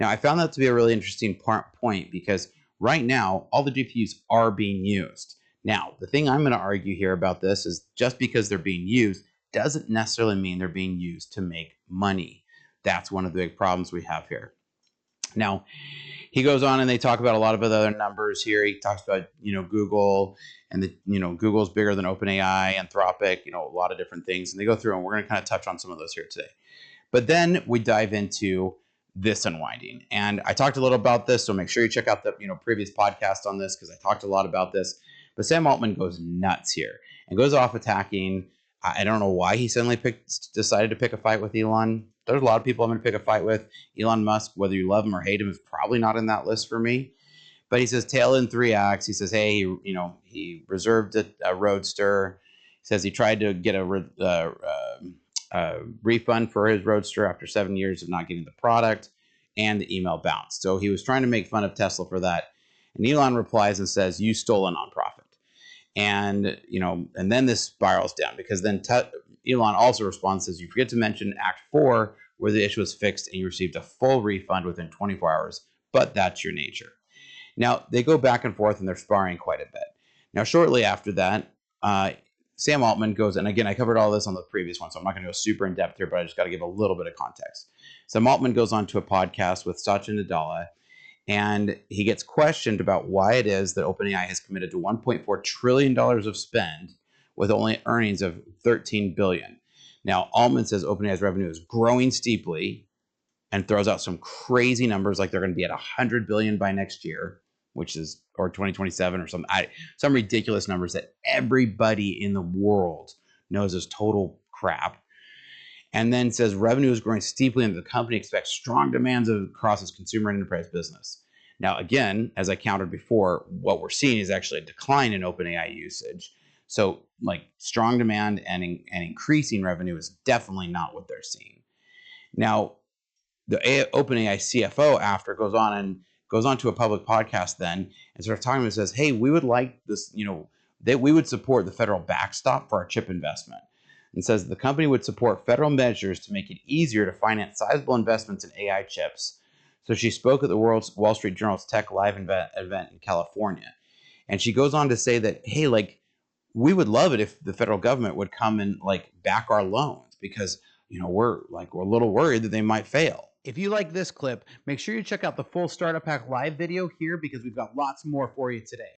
Now, I found that to be a really interesting point because right now, all the GPUs are being used. Now, the thing I'm going to argue here about this is just because they're being used doesn't necessarily mean they're being used to make money. That's one of the big problems we have here. Now, he goes on and they talk about a lot of other numbers here. He talks about, Google and Google's bigger than OpenAI, Anthropic, a lot of different things. And they go through and we're going to kind of touch on some of those here today. But then we dive into this unwinding. And I talked a little about this, so make sure you check out the previous podcast on this because I talked a lot about this. But Sam Altman goes nuts here and goes off attacking. I don't know why he suddenly decided to pick a fight with Elon. There's a lot of people I'm going to pick a fight with. Elon Musk, whether you love him or hate him, is probably not in that list for me. But he says tail in 3 acts. He says, hey, he reserved a Roadster. He says he tried to get a refund for his Roadster after 7 years of not getting the product, and the email bounced. So he was trying to make fun of Tesla for that. And Elon replies and says, you stole a nonprofit. And, and then this spirals down because then Elon also responds, says, you forget to mention Act 4, where the issue was fixed and you received a full refund within 24 hours, but that's your nature. Now, they go back and forth and they're sparring quite a bit. Now, shortly after that, Sam Altman goes, and again, I covered all this on the previous one, so I'm not going to go super in depth here, but I just got to give a little bit of context. Sam Altman goes on to a podcast with Satya Nadella, and he gets questioned about why it is that OpenAI has committed to $1.4 trillion of spend with only earnings of $13 billion. Now, Altman says OpenAI's revenue is growing steeply and throws out some crazy numbers like they're going to be at $100 billion by next year, which is, or 2027 or some ridiculous numbers that everybody in the world knows is total crap. And then says revenue is growing steeply and the company expects strong demands across its consumer and enterprise business. Now, again, as I countered before, what we're seeing is actually a decline in OpenAI usage. So like strong demand and increasing revenue is definitely not what they're seeing. Now, the OpenAI CFO after goes on to a public podcast then and starts talking and says, hey, we would like this, that we would support the federal backstop for our chip investment. And says the company would support federal measures to make it easier to finance sizable investments in AI chips. So she spoke at the Wall Street Journal's Tech Live event in California. And she goes on to say that, hey, we would love it if the federal government would come and back our loans because, we're a little worried that they might fail. If you like this clip, make sure you check out the full Startup Hack Live video here because we've got lots more for you today.